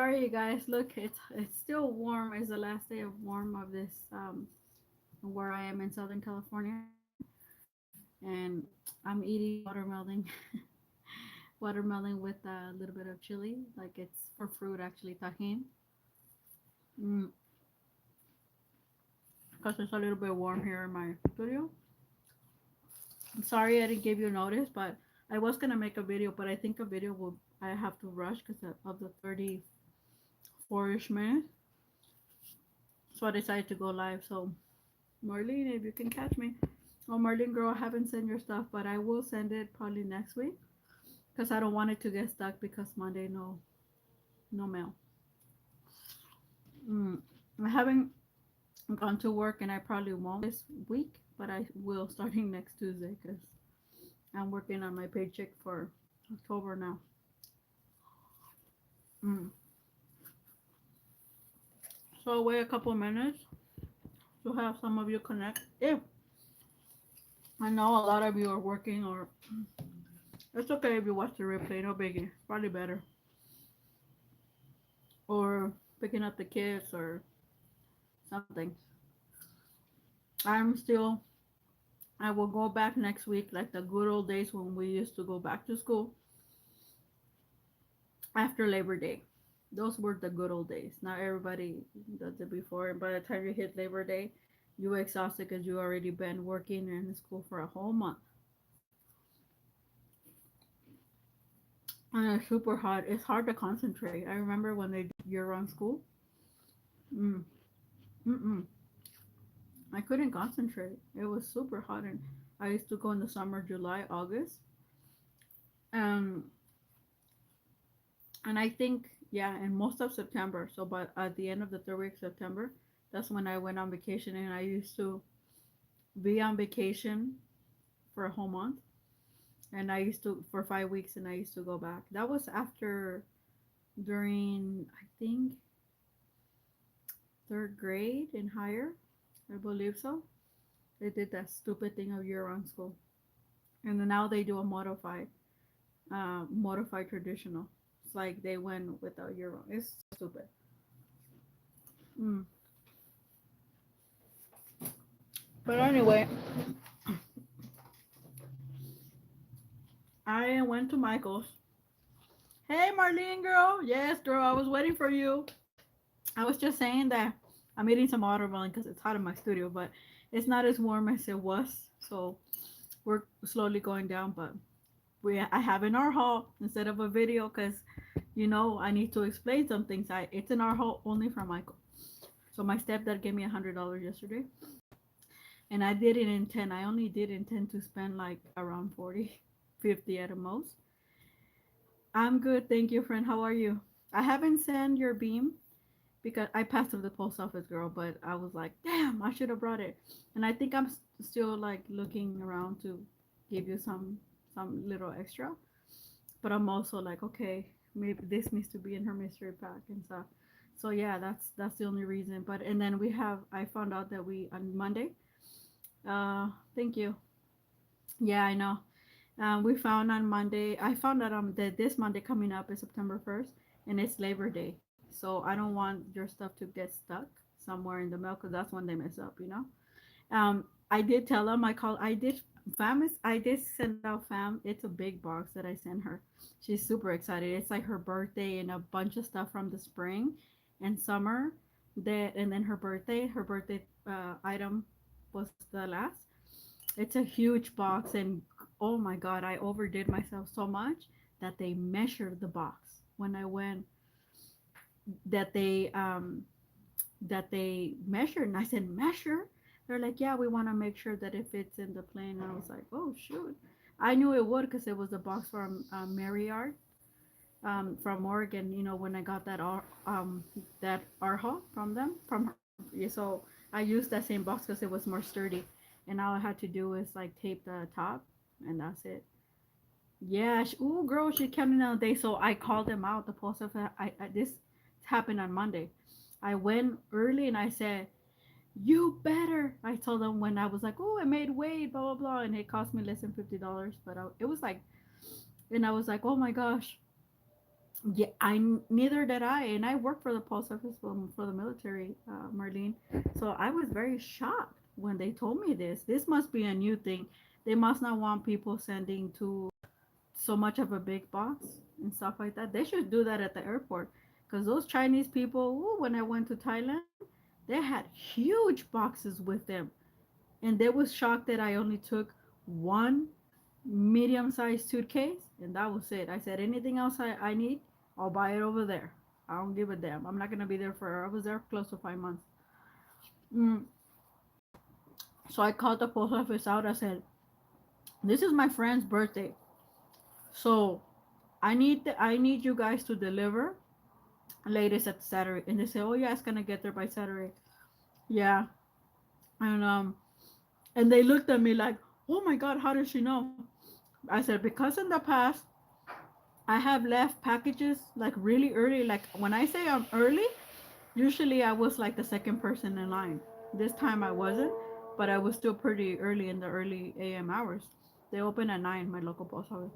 sorry, you guys. Look, it's still warm. It's the last day of warm of this where I am in Southern California, and I'm eating watermelon, watermelon with a little bit of chili, like it's for fruit actually, tajin. Mm, because it's a little bit warm here in my studio. I'm sorry I didn't give you notice, but I was gonna make a video, but I think a video will I have to rush because of the 34ish minutes. So I decided to go live. So Marlene, if you can catch me. Oh, Marlene, girl, I haven't sent your stuff, but I will send it probably next week because I don't want it to get stuck because Monday no mail. Mm. I haven't gone to work and I probably won't this week, but I will starting next Tuesday because I'm working on my paycheck for October now. Mm. So I'll wait a couple of minutes to have some of you connect. If I know a lot of you are working, or it's okay if you watch the replay, no biggie. Probably better. Or picking up the kids or something. I'm still, I will go back next week like the good old days when we used to go back to school after Labor Day. Those were the good old days. Not everybody does it before. And by the time you hit Labor Day, you were exhausted because you already been working in school for a whole month. And it's super hard. It's hard to concentrate. I remember when they did year-round school. Mm, mm-mm. I couldn't concentrate. It was super hot, and I used to go in the summer, July, August, um, and I think yeah, and most of September. So, but at the end of the third week of September, that's when I went on vacation, and I used to be on vacation for a whole month, and I used to for 5 weeks, and I used to go back. That was after during I think third grade and higher, I believe so. They did that stupid thing of year-round school, and then now they do a modified traditional. It's like they went without year-round. It's stupid. Mm. But anyway, I went to Michael's. Hey, Marlene, girl. Yes, girl. I was waiting for you. I was just saying that I'm eating some watermelon because it's hot in my studio, but it's not as warm as it was. So we're slowly going down, but I have an art haul instead of a video because I need to explain some things. It's an art haul only for Michael. So my stepdad gave me $100 yesterday, and I didn't intend. I only did intend to spend like around 40, 50 at the most. I'm good, thank you, friend. How are you? I haven't sent your beam because I passed through the post office, girl, but I was like, damn, I should have brought it. And I think I'm still like looking around to give you some little extra. But I'm also like, okay, maybe this needs to be in her mystery pack and stuff. So yeah, that's the only reason. But and then I found out that we on Monday. Thank you. Yeah, I know. We found on Monday. I found out that this Monday coming up is September 1st, and it's Labor Day. So I don't want your stuff to get stuck somewhere in the mail because that's when they mess up. I did tell them. I did I did send out fam. It's a big box that I sent her. She's super excited. It's like her birthday and a bunch of stuff from the spring and summer. And then her birthday item was the last. It's a huge box, and oh my god, I overdid myself so much that they measured the box when I went. That they measured, and I said, measure. They're like, yeah, we want to make sure that it fits in the plane. And I was like, oh shoot, I knew it would because it was a box from Marriott, from Oregon. When I got that arho from her. Yeah, so I used that same box because it was more sturdy, and all I had to do is like tape the top, and that's it. Yeah, ooh, girl, she's counting down the day. So I called them out. The post office. This happened on Monday. I went early and I said, "You better." I told them when I was like, "Oh, I made weight, blah blah blah," and it cost me less than $50. But it was like, and I was like, "Oh my gosh." Yeah, neither did I, and I work for the post office for the military, Marlene. So I was very shocked when they told me this. This must be a new thing. They must not want people sending to so much of a big box and stuff like that. They should do that at the airport, because those Chinese people, ooh, when I went to Thailand, they had huge boxes with them, and they was shocked that I only took one medium-sized suitcase, and that was it. I said anything else I need, I'll buy it over there. I don't give a damn. I'm not gonna be there for. I was there close to 5 months. Mm. So I called the post office out. I said, "This is my friend's birthday, so I need you guys to deliver latest at Saturday." And they said, "Oh yeah, it's gonna get there by Saturday." Yeah, and and they looked at me like, "Oh my God, how does she know?" I said, "Because in the past I have left packages like really early. Like when I say I'm early, usually I was like the second person in line. This time I wasn't, but I was still pretty early in the early AM hours. They open at 9, my local post office.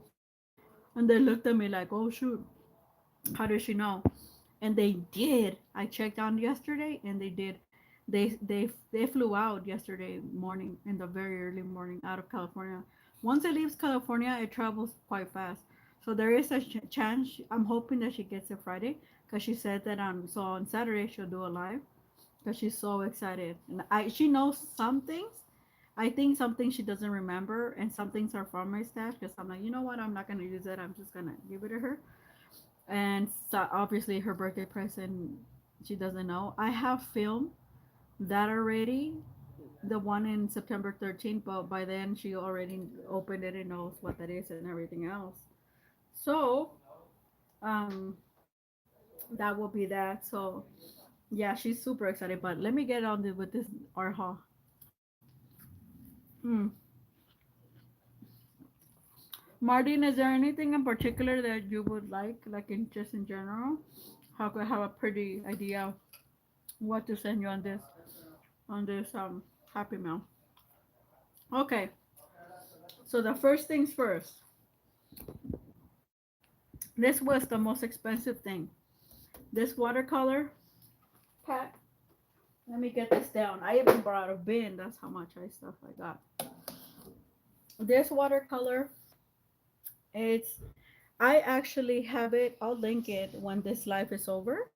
And they looked at me like, oh shoot, how does she know? And they did. I checked on yesterday and they did. They flew out yesterday morning in the very early morning out of California. Once it leaves California, it travels quite fast. So there is a chance. I'm hoping that she gets it Friday because she said that on Saturday she'll do a live because she's so excited. And she knows some things. I think some things she doesn't remember, and some things are from my stash. Because I'm like, you know what? I'm not gonna use it. I'm just gonna give it to her. And so obviously her birthday present, she doesn't know. I have filmed that already, the one in September 13th, but by then she already opened it and knows what that is and everything else. So, um, that will be that. So, yeah, she's super excited. But let me get on with this art haul. Hmm. Martin, is there anything in particular that you would like in just in general? How could I have a pretty idea of what to send you on this happy meal? Okay, so the first things first. This was the most expensive thing. This watercolor pack. Let me get this down. I even brought a bin. That's how much stuff I got. This watercolor, it's I actually have it. I'll link it when this live is over.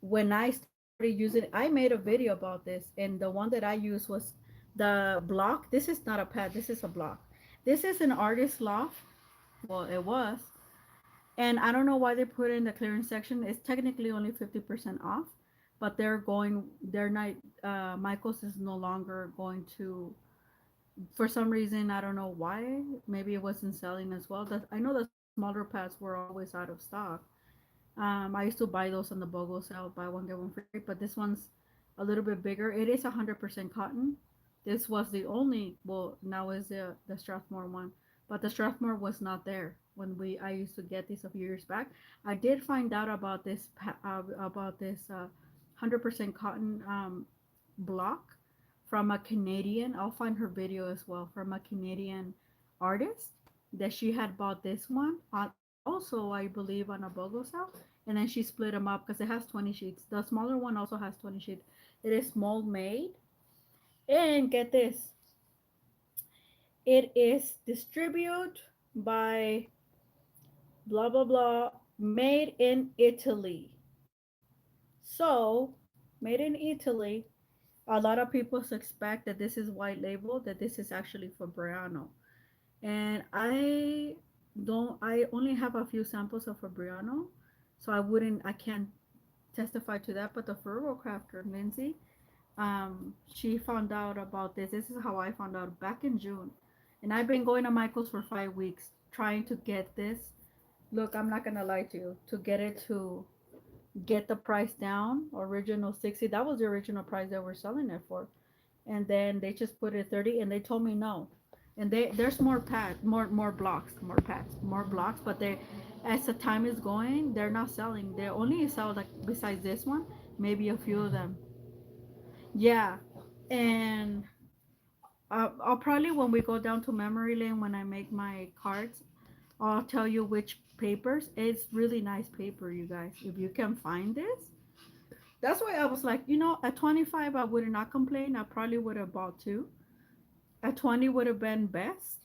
When I started using it, I made a video about this, and the one that I used was the block. This is not a pad. This is a block. This is an artist loft. Well, it was. And I don't know why they put it in the clearance section. It's technically only 50% off, but they're not, Michaels is no longer going to, for some reason, I don't know why. Maybe it wasn't selling as well. I know the smaller pads were always out of stock. I used to buy those on the BOGO sale, buy one, get one free, but this one's a little bit bigger. It is 100% cotton. This was the only, well, now is the Strathmore one, but the Strathmore was not there when I used to get these a few years back. I did find out about this 100% cotton block from a Canadian. I'll find her video as well, from a Canadian artist that she had bought this one on, also I believe on a BOGO sale, and then she split them up because it has 20 sheets. The smaller one also has 20 sheets. It is mold made, and get this, it is distributed by blah blah blah, made in Italy. So, made in Italy, a lot of people suspect that this is white label, that this is actually Fabriano. And I only have a few samples of Fabriano, so I can't testify to that. But the Ferro crafter, Lindsay, she found out about this. This is how I found out back in June. And I've been going to Michael's for 5 weeks trying to get this. Look, I'm not gonna lie to you. To get it to get the price down, original 60. That was the original price they were selling it for. And then they just put it 30, and they told me no. And there's more pads, more blocks, more pads, more blocks, but they, as the time is going, they're not selling. They only sell, like, besides this one, maybe a few of them. Yeah. And I'll probably, when we go down to memory lane, when I make my cards, I'll tell you which papers. It's really nice paper, you guys. If you can find this, that's why I was like, at 25, I would not complain. I probably would have bought two. At 20 would have been best,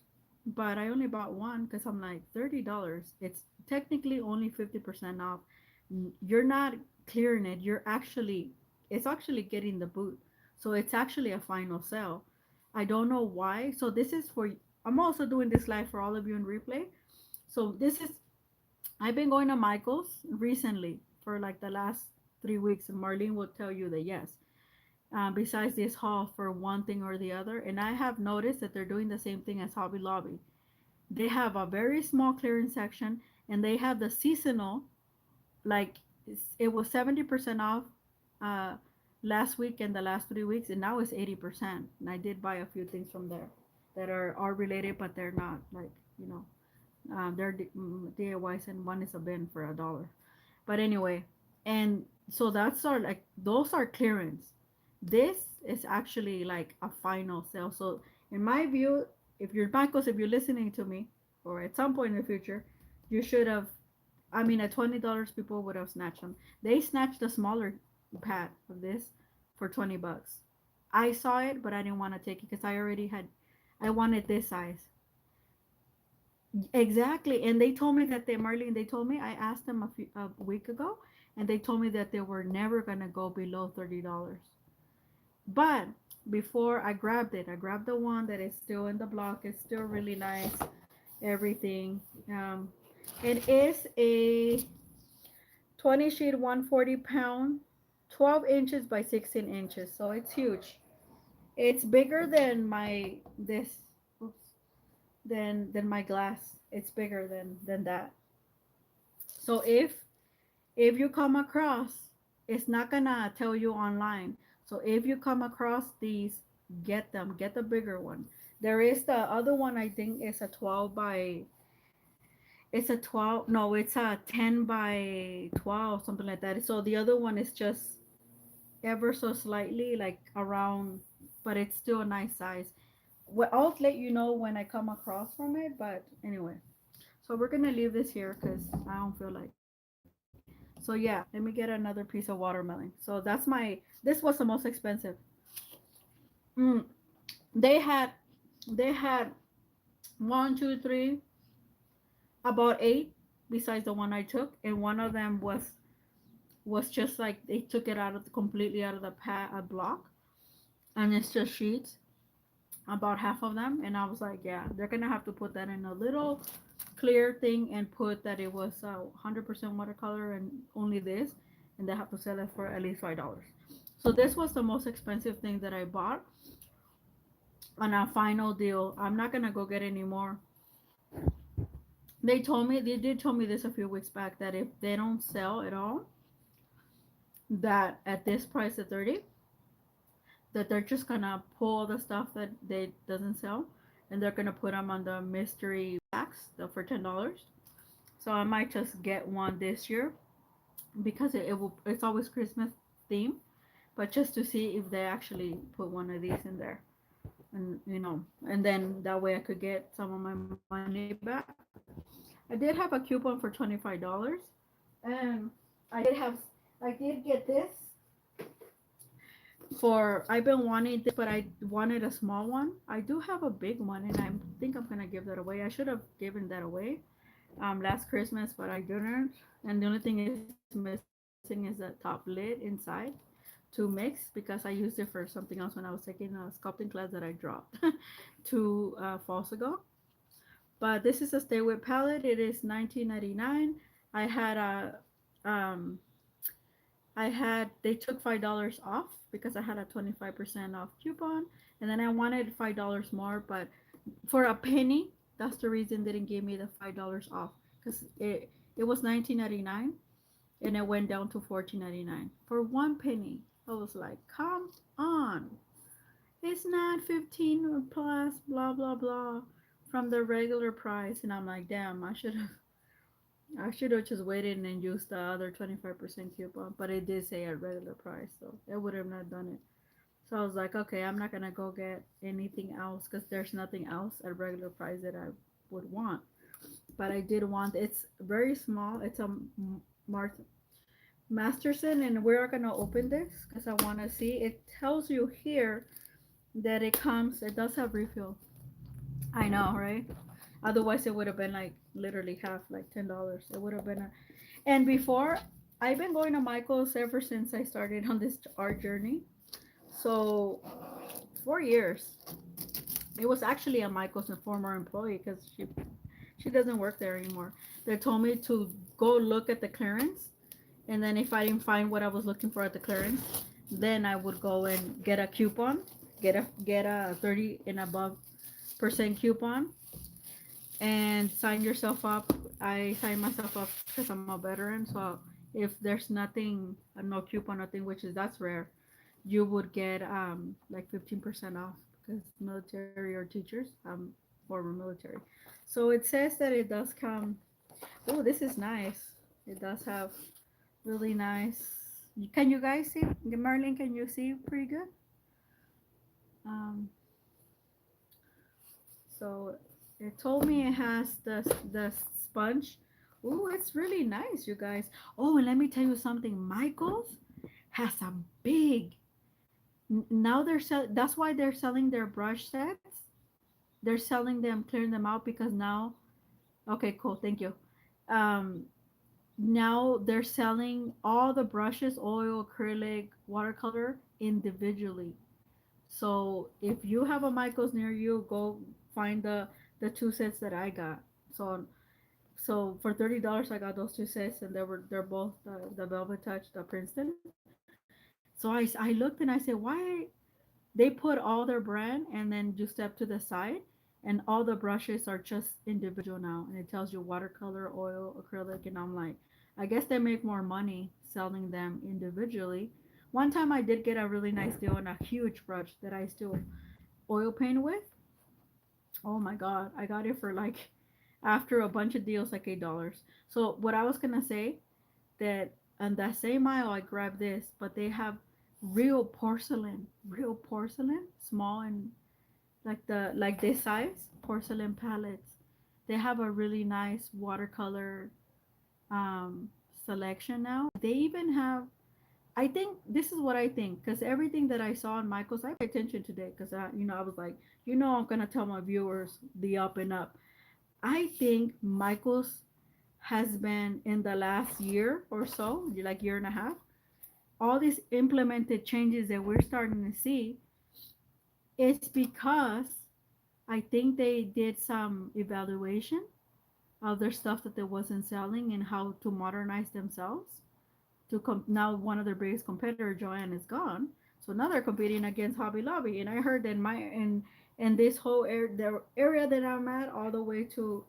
but I only bought one because I'm like $30. It's technically only 50% off. You're not clearing it. It's actually getting the boot. So it's actually a final sale. I don't know why. So this is for, I'm also doing this live for all of you in replay. So I've been going to Michael's recently for like the last 3 weeks, and Marlene will tell you that yes, besides this haul for one thing or the other. And I have noticed that they're doing the same thing as Hobby Lobby. They have a very small clearance section, and they have the seasonal, like it was 70% off uh, last week and the last 3 weeks, and now it's 80%. And I did buy a few things from there that are related, but they're not like, they're DIYs, and one is a bin for $1. But anyway, and so that's our like those are clearance. This is actually like a final sale. So in my view, if you're Michaels, if you're listening to me, or at some point in the future, you should have. I mean, at $20, people would have snatched them. They snatched the smaller pad of this for $20. I saw it, but I didn't want to take it because I already had. I wanted this size. Exactly, and they told me that Marlene, they told me, I asked them a week ago, and they told me that they were never gonna go below $30. But before I grabbed it, I grabbed the one that is still in the block. It's still really nice, everything. It is a 20 sheet, 140 pound, 12 inches by 16 inches, so it's huge. It's bigger than my this, oops, than my glass. It's bigger than that. So if you come across, it's not gonna tell you online. So if you come across these, get them. Get the bigger one. There is the other one. I think it's a 12 by. It's a 12. No, it's a 10 by 12, something like that. So the other one is just ever so slightly like around, but it's still a nice size. Well, I'll let you know when I come across from it. But anyway, so we're gonna leave this here because I don't feel like. So yeah, let me get another piece of watermelon. So that's my. This was the most expensive. Mm, they had, they had one, two, three, about eight. Besides the one I took, and one of them was just like they took it out of completely out of the block, and it's just sheets. About half of them, and I was like, yeah, they're gonna have to put that in a little clear thing and put that it was 100% watercolor and only this, and they have to sell it for at least $5. So this was the most expensive thing that I bought on a final deal. I'm not gonna go get any more. They did tell me this a few weeks back that if they don't sell at all, that at this price at 30, that they're just gonna pull the stuff that they doesn't sell, and they're gonna put them on the mystery packs for $10. So I might just get one this year because it will. It's always Christmas theme, but just to see if they actually put one of these in there, and and then that way I could get some of my money back. I did have a coupon for $25, and I did get this for. I've been wanting this, but I wanted a small one. I do have a big one, and I think I'm gonna give that away. I should have given that away last Christmas, but I didn't. And the only thing is missing is the top lid inside to mix because I used it for something else when I was taking a sculpting class that I dropped 2 falls ago. But this is a Stay With palette. It is 19.99. I had a um they took $5 off because I had a 25% off coupon, and then I wanted $5 more, but for a penny, that's the reason they didn't give me the $5 off because it was 19.99 and it went down to 14.99 for one penny. I was like, come on, it's not 15 plus blah blah blah from the regular price, and I'm like, damn, I should have just waited and then used the other 25% coupon, but it did say at regular price, so it would have not done it. So I was like, okay, I'm not gonna go get anything else because there's nothing else at regular price that I would want. but I did want. It's very small. It's a Mar- Masterson, and we're gonna open this because I want to see. It tells you here that it comes. It does have refill. I know, right? Otherwise, it would have been like literally half, like $10. It would have been a. And before, I've been going to Michael's ever since I started on this art journey. So 4 years. It was actually a Michael's former employee because she doesn't work there anymore. They told me to go look at the clearance, and then if I didn't find what I was looking for at the clearance, then I would go and get a coupon, get a 30 and above percent coupon, and sign yourself up. I signed myself up because I'm a veteran. So if there's nothing, no coupon, nothing, which is that's rare, you would get like 15% off because military or teachers, former military. So it says that it does come. Oh, this is nice. It does have really nice. Can you guys see? Marlene, can you see pretty good? Um, so it told me it has the sponge. Oh, it's really nice, you guys. Oh, and let me tell you something. Michaels has a big. Now that's why they're selling their brush sets. They're selling them, clearing them out because now. Okay, cool. Thank you. Um, Now they're selling all the brushes, oil, acrylic, watercolor individually. So if you have a Michaels near you, go find the two sets that I got. So for $30 I got those two sets, and they're both the Velvet Touch, the Princeton. So I looked and I said, why they put all their brand and then you step to the side, and all the brushes are just individual now, and it tells you watercolor, oil, acrylic, and I'm like, I guess they make more money selling them individually. One time I did get a really nice deal on a huge brush that I still oil paint with. Oh my god, I got it for like, after a bunch of deals, like $8. So what I was gonna say, that on that same aisle I grabbed this, but they have real porcelain, small and like this size porcelain palettes. They have a really nice watercolor um, selection now. They even have. I think this is what I think, because everything that I saw in Michaels, I pay attention today because I was like, I'm gonna tell my viewers the up and up. I think Michaels has been in the last year or so, like year and a half, all these implemented changes that we're starting to see. It's because I think they did some evaluation of their stuff that they wasn't selling and how to modernize themselves. Now one of their biggest competitor, Joanne, is gone, so now they're competing against Hobby Lobby. And I heard that in this whole the area that I'm at, all the way to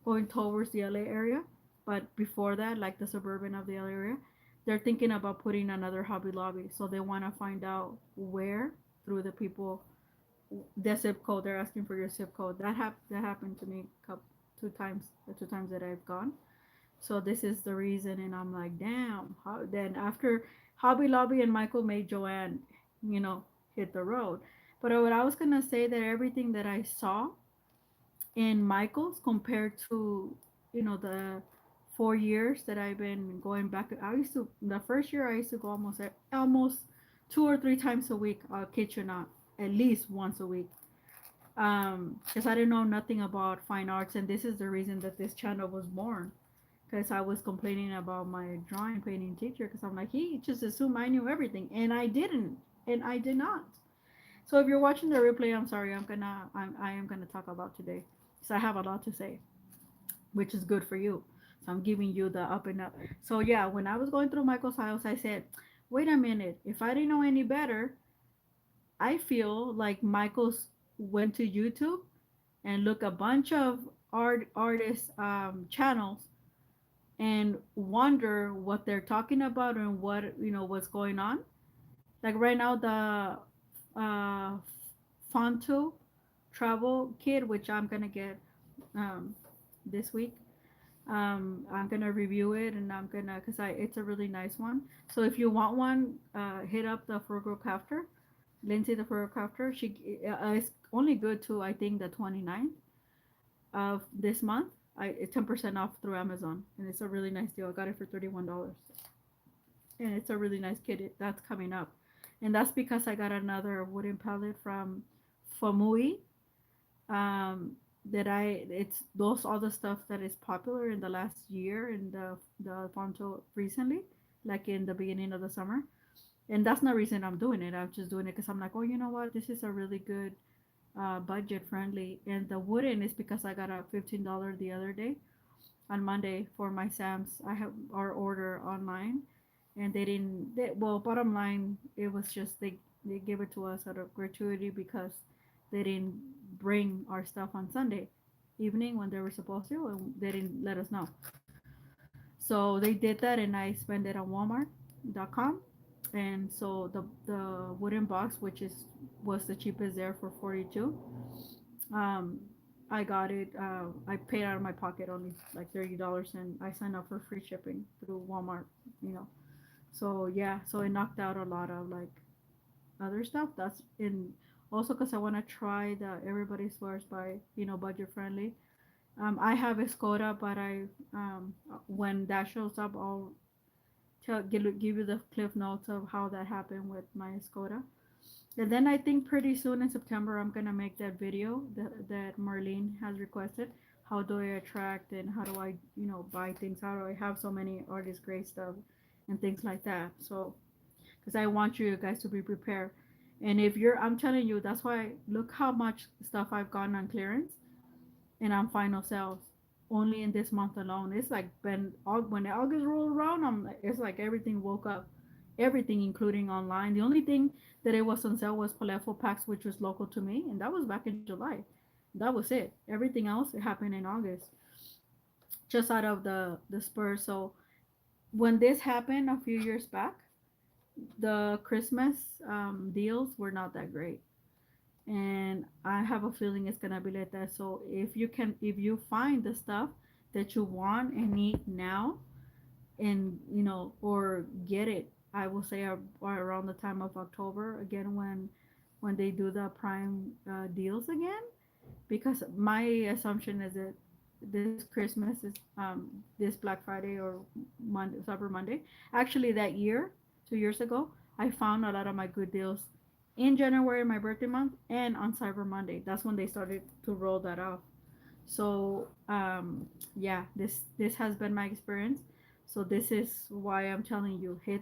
going towards the LA area, but before that, like the suburban of the LA area, they're thinking about putting another Hobby Lobby. So they want to find out where, through the people, the zip code. They're asking for your zip code. That happened to me two times. The two times that I've gone. So this is the reason, and I'm like, damn. Then after Hobby Lobby and Michael made Joanne, you know, hit the road. But what I was gonna say, that everything that I saw in Michael's compared to, the 4 years that I've been going back. The first year I used to go almost 2 or 3 times a week. I'll kid you not, at least once a week. Because I didn't know nothing about fine arts, and this is the reason that this channel was born. Because I was complaining about my drawing painting teacher, because I'm like, he just assumed I knew everything, and I didn't, and I did not. So if you're watching the replay, I'm sorry. I am gonna talk about today, because I have a lot to say, which is good for you. So I'm giving you the up and up. So yeah, when I was going through Michael's house, I said, wait a minute. If I didn't know any better, I feel like Michael's went to YouTube and look a bunch of artist channels and wonder what they're talking about and what's going on. Like right now, the Fonto travel kit, which I'm gonna get um, this week. I'm gonna review it, and I'm gonna, cause it's a really nice one. So if you want one, hit up the Frugal Crafter, Lindsay the Frugal Crafter. She is only good to, I think, the 29th of this month. it's 10% off through Amazon, and it's a really nice deal. I got it for $31, and it's a really nice kit. That's coming up, and that's because I got another wooden palette from Famui. Um, that it's those all the stuff that is popular in the last year in the Fonto recently, like in the beginning of the summer. And that's not the reason I'm doing it. I'm just doing it because I'm like, oh, you know what? This is a really good budget friendly. And the wooden is because I got a $15 the other day on Monday for my Sam's. I have our order online, and they didn't. Well, bottom line, it was just they gave it to us out of gratuity because they didn't bring our stuff on Sunday evening when they were supposed to, and they didn't let us know. So they did that, and I spent it on Walmart.com. And so the wooden box, which is was the cheapest there for 42. Um, I got it. I paid out of my pocket only like $30, and I signed up for free shipping through Walmart. You know, so yeah, so it knocked out a lot of like other stuff. That's in also because I want to try the Everybody Swears by budget friendly. I have a Skoda, but when that shows up, I'll give you the cliff notes of how that happened with my Skoda. And then I think pretty soon in September I'm gonna make that video that Marlene has requested. How do I attract and how do I buy things? How do I have so many artist grade stuff and things like that? So because I want you guys to be prepared. And if you're, I'm telling you, that's why look how much stuff I've gotten on clearance and on final sales only in this month alone. It's like been when August rolled around, it's like everything woke up, everything including online. The only thing that it was on sale was Palefo packs, which was local to me, and that was back in July. That was it. Everything else it happened in August, just out of the spur. So when this happened a few years back, the Christmas deals were not that great, and I have a feeling it's gonna be like that. So if you find the stuff that you want and need now, and or get it, I will say around the time of October again when they do the Prime deals again, because my assumption is that this Christmas is this Black Friday or Monday, Cyber Monday. Actually, that year, 2 years ago, I found a lot of my good deals in January, my birthday month, and on Cyber Monday. That's when they started to roll that out. So yeah, this has been my experience. So this is why I'm telling you, hit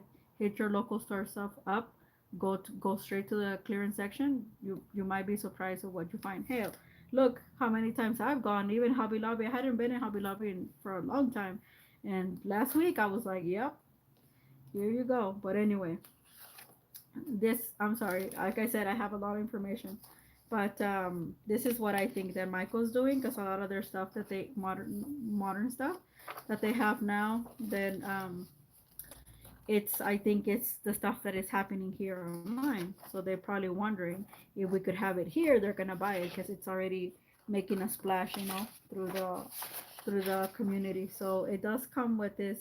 your local store stuff up. Go straight to the clearance section. You might be surprised at what you find. Hell, look how many times I've gone. Even Hobby Lobby. I hadn't been in Hobby Lobby for a long time, and last week I was like, yep, here you go. But anyway, this I'm sorry. Like I said, I have a lot of information, but this is what I think that Michael's doing, because a lot of their stuff that they modern stuff that they have now, then it's I think it's the stuff that is happening here online. So they're probably wondering if we could have it here. They're gonna buy it because it's already making a splash, through the community. So it does come with this.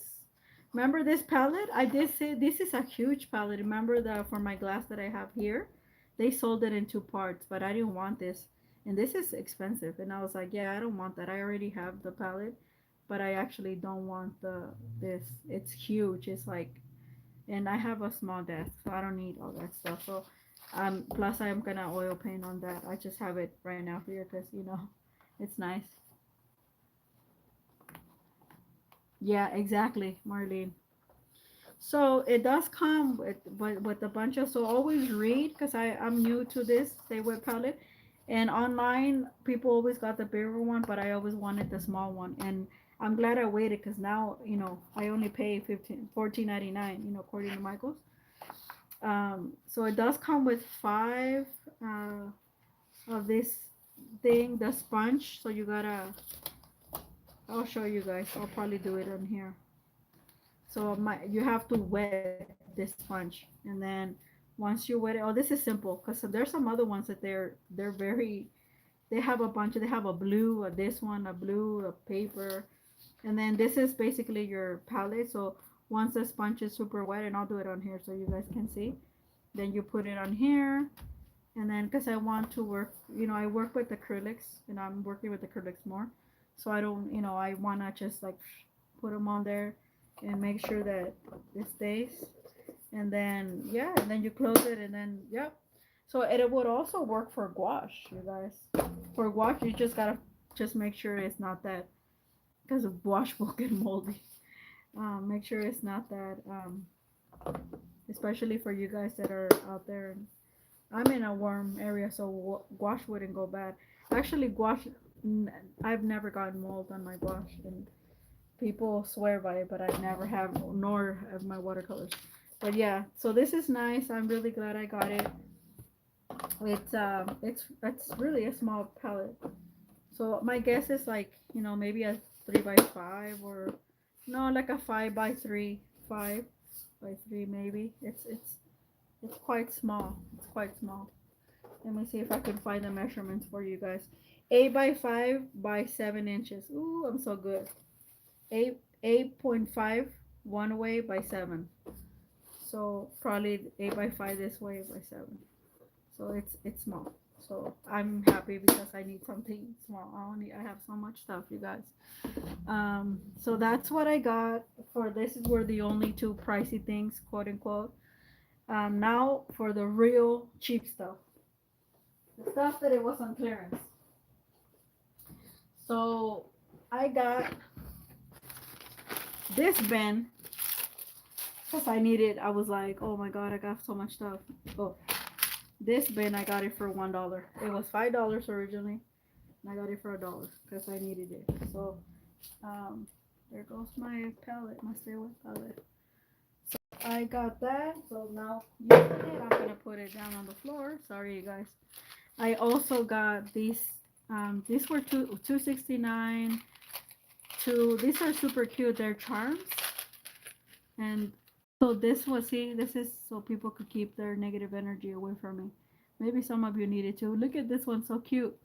Remember this palette? I did say this is a huge palette. Remember that for my glass that I have here? They sold it in two parts, but I didn't want this. And this is expensive. And I was like, yeah, I don't want that. I already have the palette, but I actually don't want this. It's huge. It's like, and I have a small desk, so I don't need all that stuff. So plus I'm gonna oil paint on that. I just have it right now here because it's nice. Yeah, exactly, Marlene. So it does come with a bunch of, so always read, because I'm new to this say web palette, and online people always got the bigger one, but I always wanted the small one, and I'm glad I waited because now I only pay 14.99, according to Michael's. So it does come with five of this thing, the sponge. So you gotta, I'll show you guys. I'll probably do it on here. So you have to wet this sponge, and then once you wet it, oh, this is simple because there's some other ones that they're very, they have a bunch. They have a blue, this one, a blue, a paper, and then this is basically your palette. So once the sponge is super wet, and I'll do it on here so you guys can see, then you put it on here, and then because I want to work, I work with acrylics, and I'm working with acrylics more. So I don't, I wanna just like put them on there and make sure that it stays. And then yeah, and then you close it, and then yep. So it would also work for gouache, you guys. For gouache, you just gotta just make sure it's not that, because of gouache will get moldy. Make sure it's not that, especially for you guys that are out there. I'm in a warm area, so gouache wouldn't go bad. Actually, gouache, I've never gotten mold on my gouache, and people swear by it, but I never have, nor have my watercolors. But yeah, so this is nice. I'm really glad I got it. It's really a small palette. So my guess is like, maybe a 3 by 5, or no, like a 5 by 3, 5 by 3 maybe. It's quite small. It's quite small. Let me see if I can find the measurements for you guys. 8 by 5 by 7 inches. Ooh, I'm so good. 8.5 one way by 7. So probably 8 by 5 this way by 7. So it's small. So I'm happy because I need something small. I have so much stuff, you guys. So that's what I got for this. Is were the only two pricey things, quote unquote. Now for the real cheap stuff, the stuff that it was on clearance. So I got this bin because I needed. I was like, oh my god, I got so much stuff. Oh, this bin I got it for $1. It was $5 originally, and I got it for $1 because I needed it. So there goes my palette, my stay with palette. So I got that. So now using it, I'm gonna put it down on the floor. Sorry, you guys. I also got these. These were 269. These are super cute. They're charms, and so this was, see, this is so people could keep their negative energy away from me. Maybe some of you need it too. Look at this one, so cute,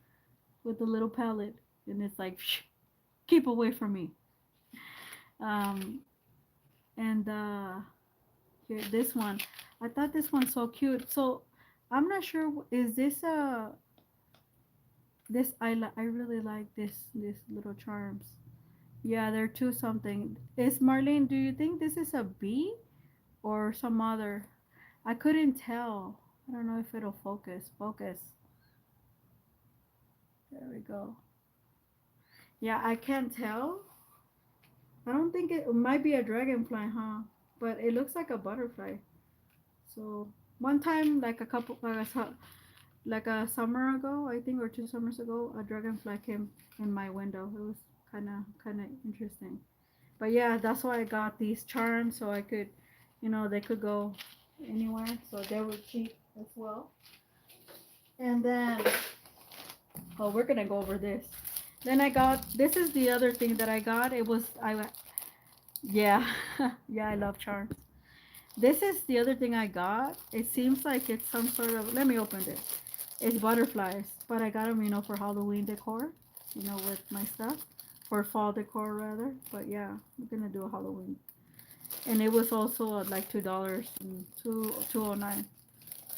with the little palette, and it's like, keep away from me. Um, and here, this one, I thought this one's so cute. So I'm not sure, is this this I really like this little charms. Yeah, they're two something. Is Marlene? Do you think this is a bee or some other? I couldn't tell. I don't know if it'll focus. Focus. There we go. Yeah, I can't tell. I don't think it might be a dragonfly, huh? But it looks like a butterfly. So one time, like a couple, like a summer ago, I think, or 2 summers ago, a dragonfly came in my window. It was kind of interesting. But yeah, that's why I got these charms, so I could, they could go anywhere. So they were cheap as well. And then, oh, we're gonna go over this. Then I got, this is the other thing that I got. It was, yeah, yeah, I love charms. This is the other thing I got. It seems like it's some sort of, let me open it. It's butterflies, but I got them, for Halloween decor, with my stuff. For fall decor, rather. But yeah, I'm gonna do a Halloween. And it was also like $2 and 209.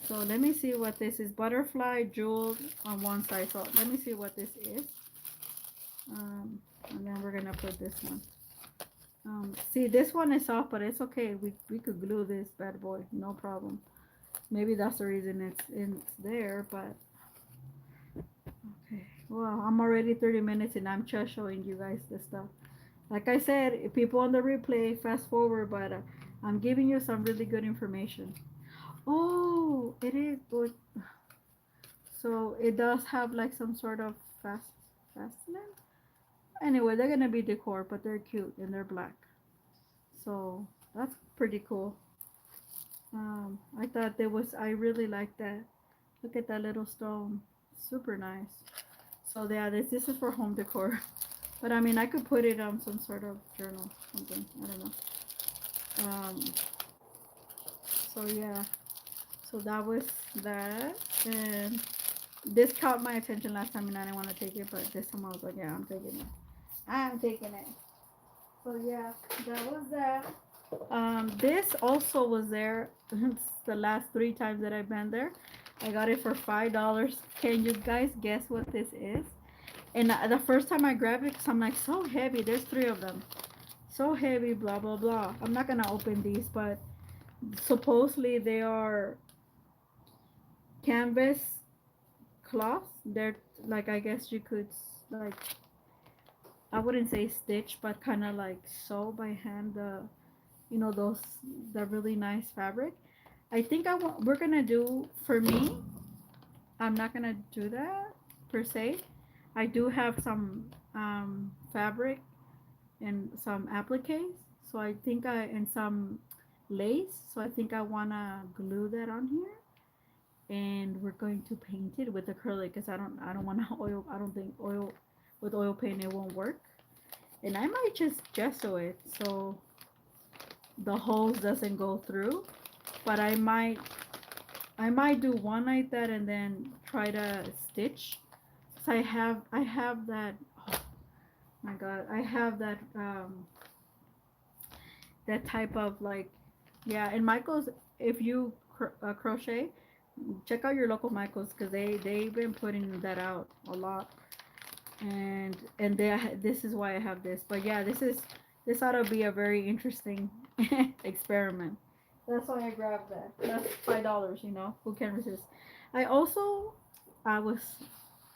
So let me see what this is. Butterfly jeweled on one side. So let me see what this is. And then we're gonna put this one. See, this one is off, but it's okay. We could glue this bad boy, no problem. Maybe that's the reason it's there, but okay. Well, I'm already 30 minutes and I'm just showing you guys this stuff. Like I said, if people on the replay, fast forward, but I'm giving you some really good information. Oh, it is good. So it does have like some sort of fastener. Anyway, they're gonna be decor, but they're cute and they're black. So that's pretty cool. I thought there was, I really like that. Look at that little stone. Super nice. So yeah, this is for home decor. But I mean, I could put it on some sort of journal, something. I don't know. So yeah. So that was that. And this caught my attention last time and I didn't want to take it, but this time I was like, yeah, I'm taking it. I'm taking it. So yeah, that was that. This also was there. It's the last 3 times that I've been there. I got it for $5. Can you guys guess what this is? And the first time I grabbed it, because I'm like, so heavy. There's three of them. So heavy, blah, blah, blah. I'm not going to open these, but supposedly they are canvas cloths. They're like, I guess you could, like, I wouldn't say stitch, but kind of like sew by hand those, the really nice fabric. I think we're going to do, for me, I'm not going to do that per se. I do have some fabric and some appliques. So I think and some lace. So I think I wanna glue that on here, and we're going to paint it with acrylic because I don't want to oil. I don't think oil with oil paint it won't work. And I might just gesso it so the holes doesn't go through. But I might do one like that and then try to stitch. So I have that. Oh my god, I have that type of like, yeah. And Michaels, if you crochet, check out your local Michaels because they've been putting that out a lot. And this is why I have this. But yeah, this ought to be a very interesting experiment. That's why I grabbed that. That's $5. Who can resist? I also I was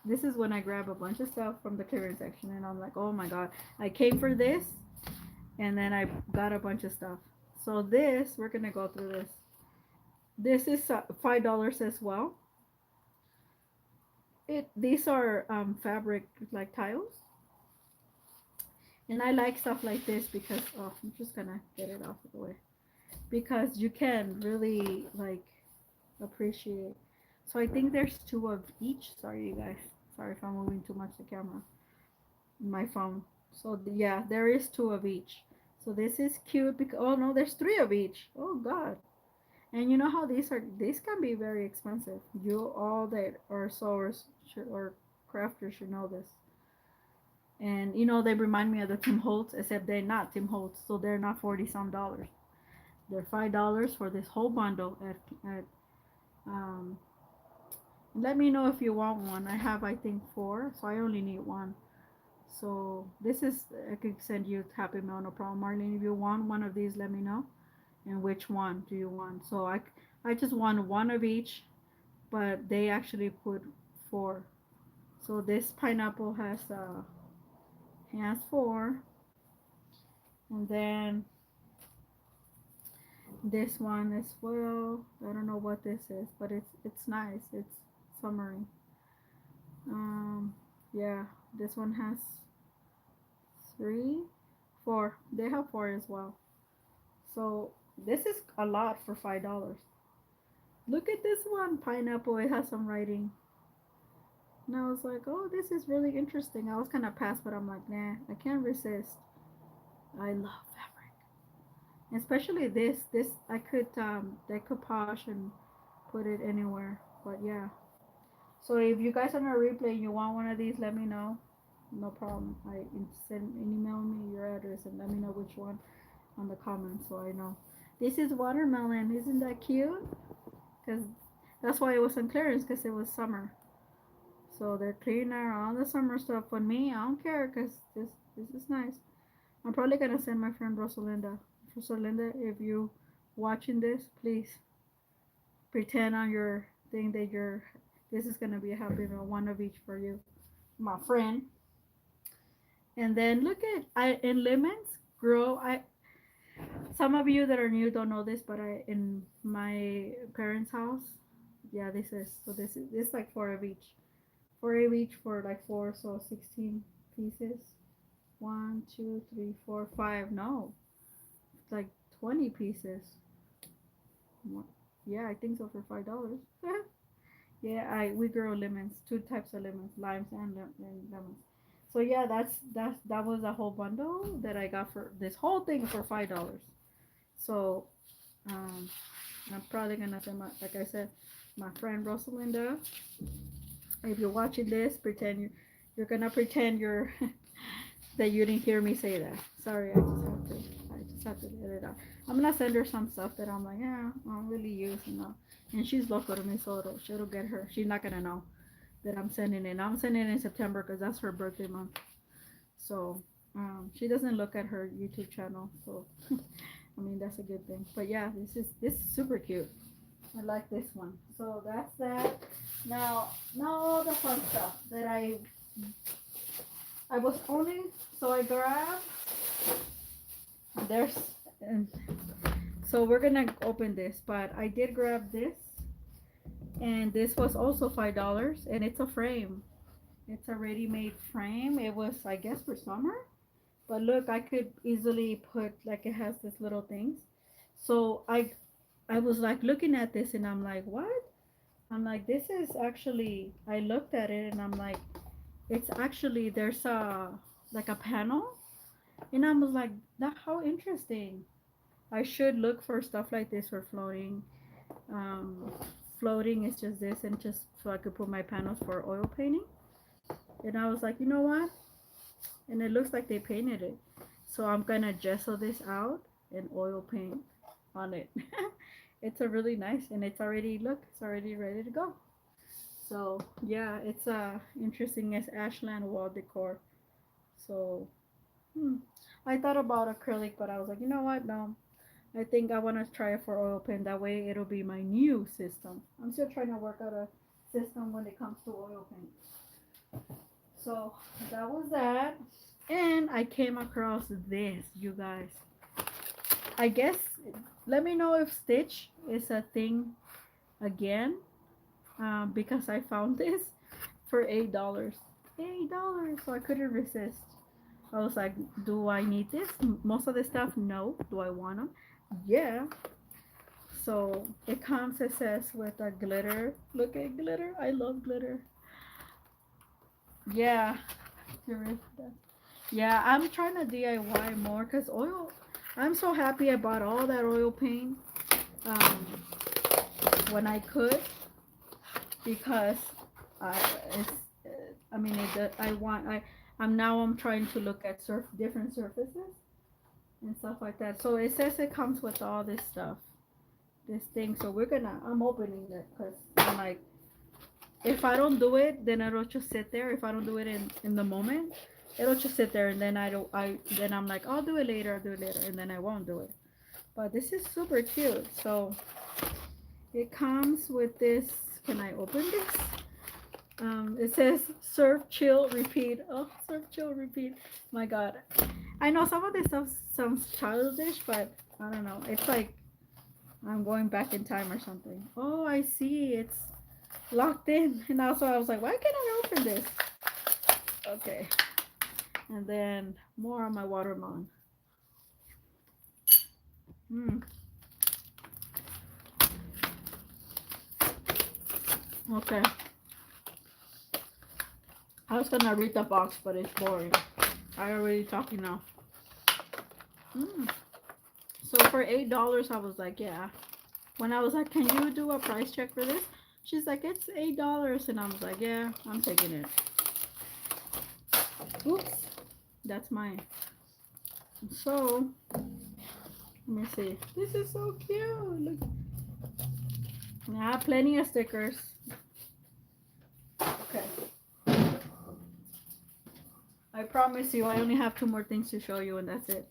this is when I grab a bunch of stuff from the clearance section, and I'm like, oh my god, I came for this, and then I got a bunch of stuff. So this, we're gonna go through this. This is $5 as well. These are fabric like tiles, and I like stuff like this because I'm just gonna get it off of the way because you can really like appreciate. So I think there's two of each. Sorry, you guys. Sorry if I'm moving too much the camera. My phone. So yeah, there is two of each. So this is cute because oh no, there's three of each. Oh god. And you know how these can be very expensive. You all that are sewers or crafters should know this. And they remind me of the Tim Holtz, except they're not Tim Holtz, so they're not 40 some dollars. They're $5 for this whole bundle at um let me know if you want one. I have I think four, so I only need one. So this is I could send you Happy Mail, no problem. Marlene, if you want one of these, let me know. And which one do you want? So I just want one of each, but they actually put four. So this pineapple has four, and then this one as well. I don't know what this is, but it's nice. It's summery. Um, yeah, this one has three, four. They have four as well. So this is a lot for $5. Look at this one, pineapple. It has some writing. And I was like, oh, this is really interesting. I was kind of past, but I'm like, nah, I can't resist. I love fabric, especially this. This I could decoupage and put it anywhere. But yeah. So if you guys are on a replay and you want one of these, let me know. No problem. Send email me your address and let me know which one on the comments so I know. This is watermelon. Isn't that cute? Because that's why it was on clearance because it was summer. So they're clearing out all the summer stuff. But me, I don't care because this is nice. I'm probably gonna send my friend Rosalinda. Rosalinda, if you watching this, please pretend on your thing that this is gonna be a happy meal, one of each for you, my friend. And then look at I in lemons grow. I Some of you that are new don't know this, but I in my parents' house, yeah, this is like four of each. Four of each for like four, so 16 pieces. One, two, three, four, five. No, it's like 20 pieces. Yeah, I think so for $5. Yeah, I we grow lemons, two types of lemons, limes and lemons. So yeah, that was a whole bundle that I got for this whole thing for $5. So um, I'm probably gonna send like I said, my friend Rosalinda. If you're watching this, you're gonna pretend you're that you didn't hear me say that. Sorry, I just have to get it out. I'm gonna send her some stuff that I'm like, yeah, I don't really use, And she's local to me, so she'll get her. She's not gonna know. that I'm sending in. I'm sending it in September because that's her birthday month. So she doesn't look at her YouTube channel, so I mean that's a good thing. But yeah, this is super cute. I like this one. So that's that. Now all the fun stuff that I was owning. So I grabbed there's and so we're gonna open this, but I did grab this, and this was also $5, and it's a frame. It's a ready-made frame. It was, I guess, for summer. But look, I could easily put, like, it has this little things. So I was like looking at this, and I'm like, what? I'm like, this is actually. I looked at it, and I'm like, it's actually there's a like a panel, and I was like, that how interesting. I should look for stuff like this for floating. Um, Floating is just this, and just so I could put my panels for oil painting. And I was like, you know what? And it looks like they painted it. So I'm gonna gesso this out and oil paint on it. It's a really nice, and it's already, look, it's already ready to go. So yeah, it's interesting as ashland wall decor. So hmm. I thought about acrylic, but I was like, you know what? No, I think I want to try it for oil paint. That way it'll be my new system. I'm still trying to work out a system when it comes to oil paint. So that was that. And I came across this, you guys. I guess, let me know if Stitch is a thing again, because I found this for $8. $8, so I couldn't resist. I was like, do I need this? Most of the stuff, no. Do I want them? Yeah. So it comes, it says, with a glitter. Look at glitter. I love glitter. Yeah. Yeah, I'm trying to DIY more because oil. I'm so happy I bought all that oil paint um, when I could, because I it's I mean I want I'm trying to look at different surfaces and stuff like that. So it says it comes with all this stuff, this thing. So I'm opening it because I'm like, if I don't do it, then it'll just sit there. If I don't do it in the moment, it'll just sit there, and then I'm like, I'll do it later, and then I won't do it. But this is super cute. So it comes with this. Can I open this? It says serve, chill, repeat. Oh, serve, chill, repeat. My God, I know some of this stuff sounds childish, but I don't know. It's like I'm going back in time or something. Oh, I see. It's locked in, and also I was like, why can't I open this? Okay, and then more on my watermelon. Hmm. Okay, I was gonna read the box, but it's boring. I already talking now. Hmm. So for $8, I was like, yeah. When I was like, can you do a price check for this? She's like, it's $8, and I was like, yeah, I'm taking it. Oops, that's mine. So let me see. This is so cute. Look, I have plenty of stickers. Okay. I promise you, I only have two more things to show you, and that's it.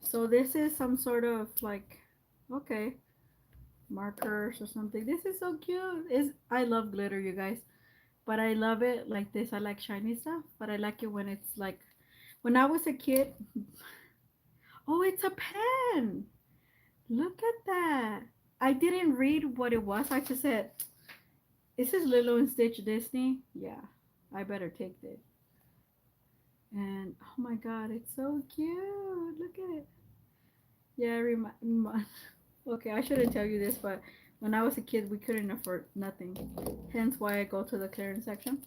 So this is some sort of like, okay, markers or something. This is so cute. I love glitter, you guys, but I love it like this. I like shiny stuff, but I like it when it's like, when I was a kid. Oh, it's a pen. Look at that. I didn't read what it was. I just said, "Is this Lilo and Stitch Disney?" Yeah, I better take this. And oh my God, it's so cute. Look at it. Yeah, okay, I shouldn't tell you this, but when I was a kid, we couldn't afford nothing. Hence why I go to the clearance section.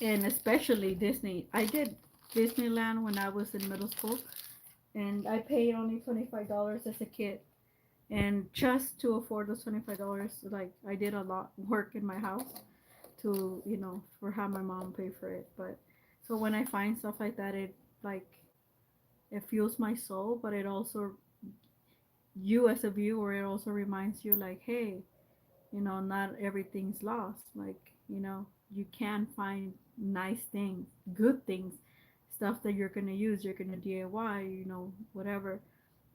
And especially Disney. I did Disneyland when I was in middle school, and I paid only $25 as a kid. And just to afford those $25, like, I did a lot work in my house to, for how my mom paid for it. But so when I find stuff like that, it like, it fuels my soul, but it also, you as a viewer, it also reminds you like, hey, not everything's lost. Like, You know, you can find nice things, good things, stuff that you're gonna use, you're gonna DIY, you know, whatever,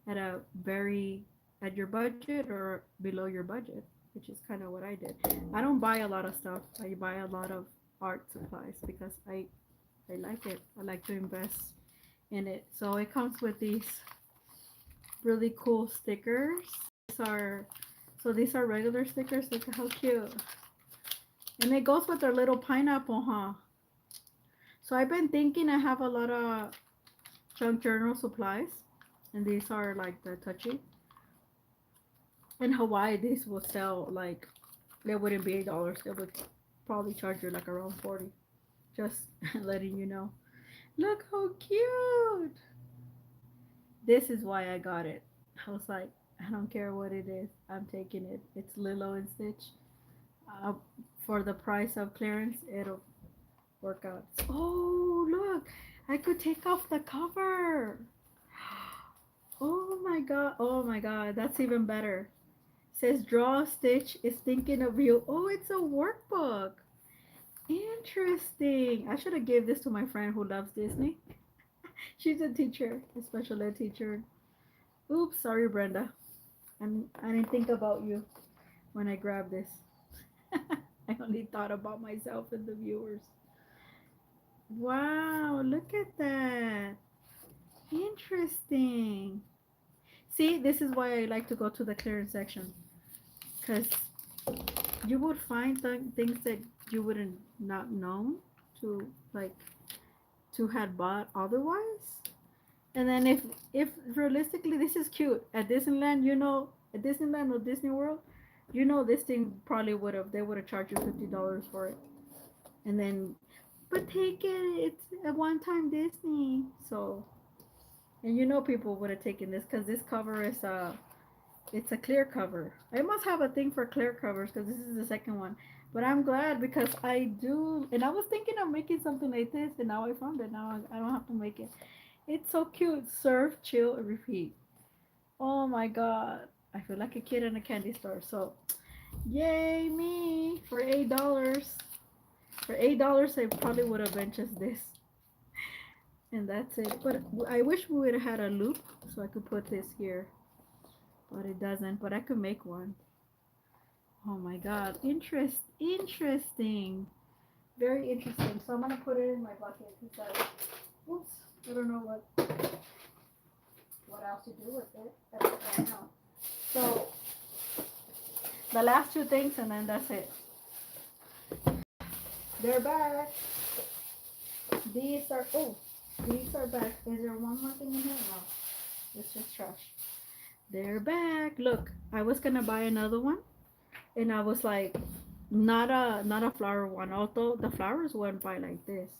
at a very at your budget or below your budget, which is kind of what I did. I don't buy a lot of stuff. I buy a lot of art supplies because I like it. I like to invest in it. So it comes with these really cool stickers. These are these are regular stickers. Look at how cute. And it goes with their little pineapple, huh? So I've been thinking I have a lot of junk journal supplies, and these are like the touchy. In Hawaii, these will sell like they wouldn't be $8. They would probably charge you like around 40. Just letting you know. Look how cute! This is why I got it. I was like, I don't care what it is. I'm taking it. It's Lilo and Stitch. Uh, for the price of clearance, it'll work out. Oh, look! I could take off the cover. Oh my god! Oh my god! That's even better. Says draw Stitch is thinking of you. Oh, it's a workbook. Interesting. I should have gave this to my friend who loves Disney. She's a teacher, a special ed teacher. Oops, sorry, Brenda. I didn't think about you when I grabbed this. I only thought about myself and the viewers. Wow, look at that. Interesting. See, this is why I like to go to the clearance section. Because you would find things that you wouldn't not know to like to had bought otherwise. And then if realistically this is cute at Disneyland, you know, at Disneyland or Disney World, you know this thing probably would have they would have charged you $50 for it. And then but take it, it's a one-time Disney. So and you know people would have taken this because this cover is it's a clear cover. I must have a thing for clear covers because this is the second one. But I'm glad because I do, and I was thinking of making something like this, and now I found it. Now I don't have to make it. It's so cute. Surf, chill, repeat. Oh my god. I feel like a kid in a candy store. So, yay me for $8. For $8, I probably would have been just this. And that's it. But I wish we would have had a loop so I could put this here. But it doesn't. But I could make one. Oh my god. Interesting. Very interesting. So I'm gonna put it in my bucket because oops, I don't know what else to do with it. Right now. So the last two things and then that's it. They're back. These are these are back. Is there one more thing in here? No. It's just trash. They're back. Look, I was gonna buy another one and I was like not a flower one, although the flowers went by like this.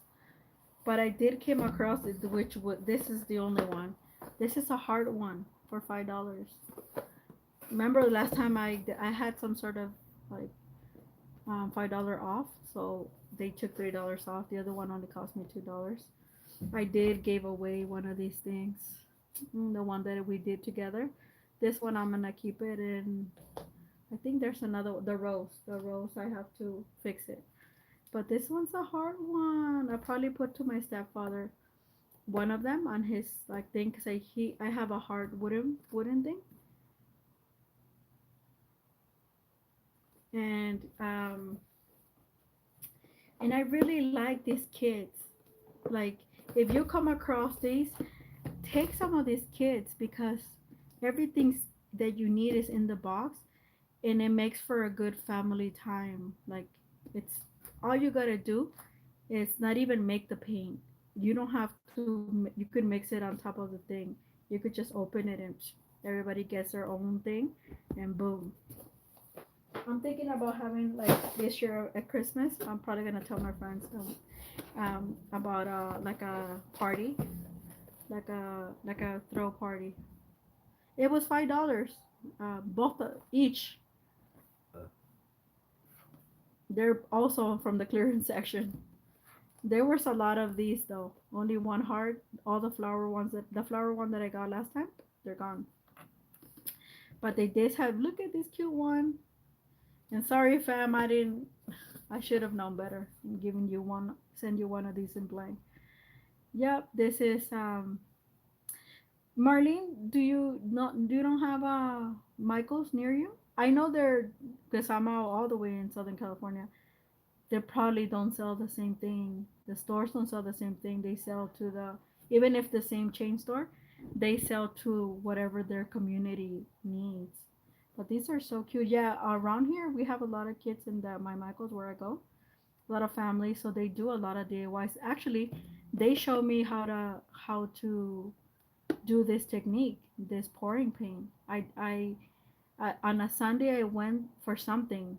But I did came across it, which would this is the only one. This is a hard one for $5. Remember the last time I had some sort of like $5 off, so they took $3 off. The other one only cost me $2. I did gave away one of these things, the one that we did together. This one I'm gonna keep it, and I think there's another the rose. The rose I have to fix it. But this one's a hard one. I probably put to my stepfather one of them on his like thing because I have a hard wooden thing, and I really like these kids. Like if you come across these, take some of these kids because everything that you need is in the box, and it makes for a good family time. Like it's all you gotta do is not even make the paint. You don't have to. You could mix it on top of the thing. You could just open it and everybody gets their own thing, and boom. I'm thinking about having like this year at Christmas. I'm probably gonna tell my friends about like a party, like a throw party. It was $5, both each. They're also from the clearance section. There was a lot of these though. Only one heart. All the flower one that I got last time, they're gone. But they did have. Look at this cute one. And sorry, fam, I didn't. I should have known better. I'm giving you one, send you one of these in blank. Yep, this is Marlene. Do you don't have Michaels near you? I know they're because I'm all the way in Southern California. They probably don't sell the same thing. The stores don't sell the same thing. They sell to the even if the same chain store, they sell to whatever their community needs. But these are so cute. Yeah, around here we have a lot of kids in the my Michaels where I go. A lot of families, so they do a lot of DIYs. Actually, they show me how to do this technique, this pouring paint. I on a Sunday I went for something.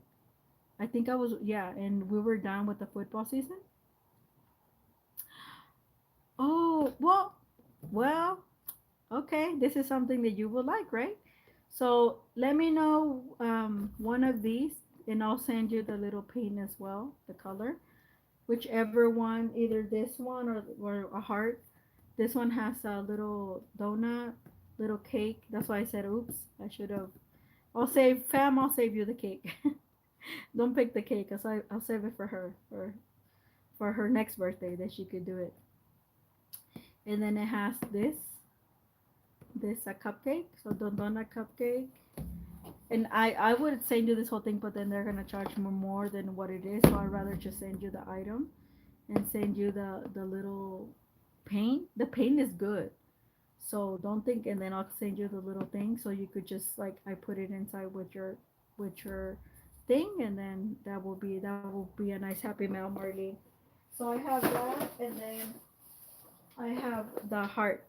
I think I was yeah, and we were done with the football season. Oh well, okay. This is something that you would like, right? So let me know one of these, and I'll send you the little paint as well, the color. Whichever one, either this one or a heart. This one has a little donut, little cake. That's why I said, oops, I should have. I'll save you the cake. Don't pick the cake, cause I'll save it for her, for her next birthday that she could do it. And then it has this a cupcake, so the donut cupcake. And I would send you this whole thing, but then they're gonna charge more than what it is, so I'd rather just send you the item and send you the little paint. The paint is good. So don't think, and then I'll send you the little thing so you could just like I put it inside with your thing, and then that will be a nice happy mail, Marley. So I have that, and then I have the heart.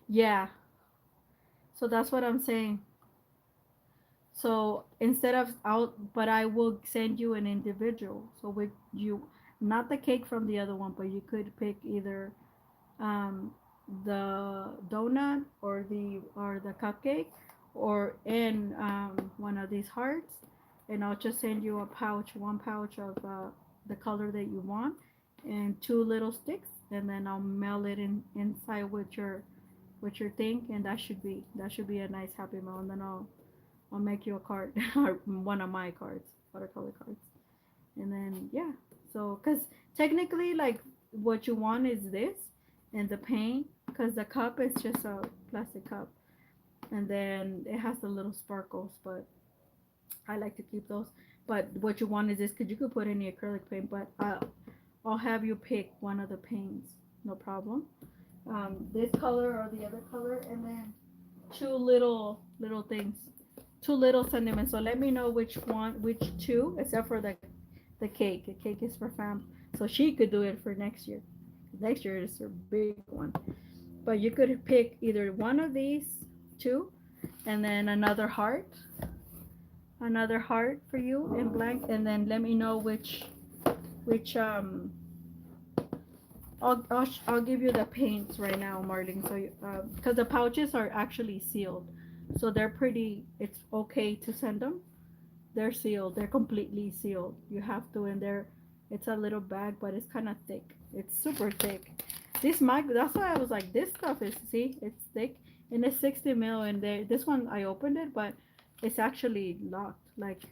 Yeah. So that's what I'm saying. So instead of out, but I will send you an individual. So with you, not the cake from the other one, but you could pick either um, the donut or the cupcake or in one of these hearts, and I'll just send you a pouch, one pouch of the color that you want, and two little sticks, and then I'll mail it in inside with your thing, and that should be a nice happy mail, and then I'll make you a card or one of my cards, watercolor cards, and then yeah. So because technically like what you want is this and the paint, because the cup is just a plastic cup, and then it has the little sparkles, but I like to keep those. But what you want is this, because you could put any acrylic paint, but I'll have you pick one of the paints, no problem. This color or the other color, and then two little things, two little sentiments. So let me know which two, except for the cake. The cake is for fam, so she could do it for next year. Next year is her big one, but you could pick either one of these two, and then another heart for you in blank, and then let me know which. I'll give you the paints right now, Marlene. So because the pouches are actually sealed, so they're pretty. It's okay to send them. They're sealed. They're completely sealed. You have to, and they're. It's a little bag, but it's kind of thick. It's super thick. This mic. That's why I was like, this stuff is. See, it's thick, and it's 60 mil. And this one I opened it, but it's actually locked, like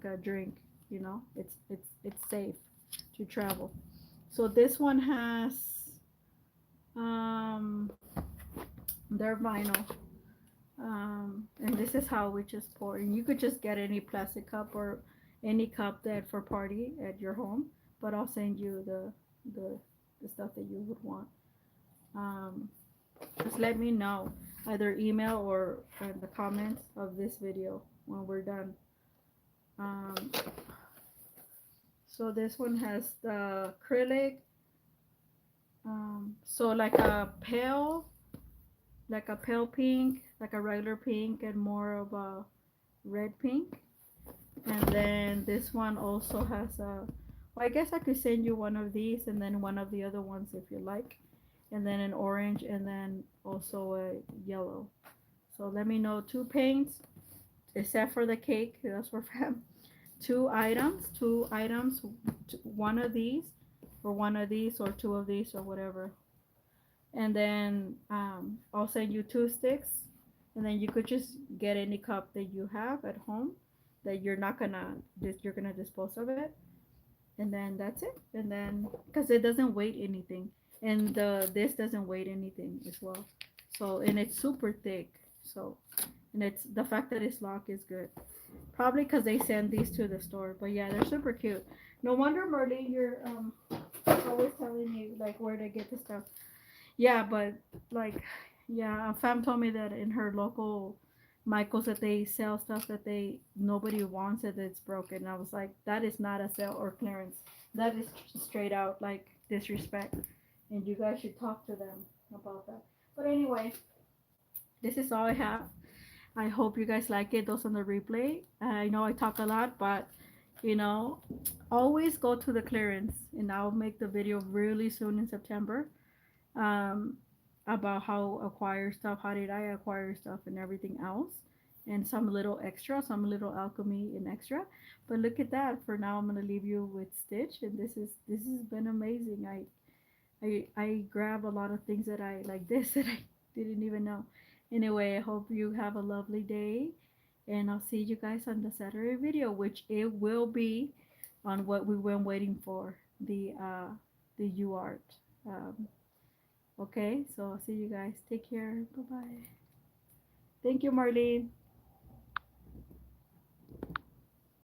a drink. It's safe to travel. So this one has um, their vinyl, and this is how we just pour. And you could just get any plastic cup or any cup that for party at your home, but I'll send you the, the stuff that you would want. Um, just let me know, either email or in the comments of this video when we're done. Um, so this one has the acrylic, so like a pale pink, like a regular pink, and more of a red pink. And then this one also has well, I guess I could send you one of these and then one of the other ones if you like. And then an orange, and then also a yellow. So let me know two paints, except for the cake. That's for fam. Two items, one of these, or one of these, or two of these, or whatever. And then I'll send you two sticks, and then you could just get any cup that you have at home that you're gonna dispose of it, and then that's it. And then because it doesn't weigh anything, and the this doesn't weigh anything as well. So and it's super thick. So and it's the fact that it's locked is good. Probably because they send these to the store. But yeah, they're super cute. No wonder Marlene, you're always telling me like where to get the stuff. Yeah, but like yeah, fam told me that in her local Michaels that they sell stuff that they nobody wants it that's broken. I was like, that is not a sale or clearance. That is straight out like disrespect. And you guys should talk to them about that. But anyway, this is all I have. I hope you guys like it. Those on the replay. I know I talk a lot, but you know, always go to the clearance, and I'll make the video really soon in September, um, about how acquire stuff, how did I acquire stuff, and everything else, and some little extra, some little alchemy and extra. But look at that. For now, I'm gonna leave you with Stitch, and this has been amazing. I grab a lot of things that I like this that I didn't even know. Anyway, I hope you have a lovely day, and I'll see you guys on the Saturday video, which it will be on what we've been waiting for, the U art. Um, okay, so I'll see you guys. Take care. Bye bye. Thank you, Marlene.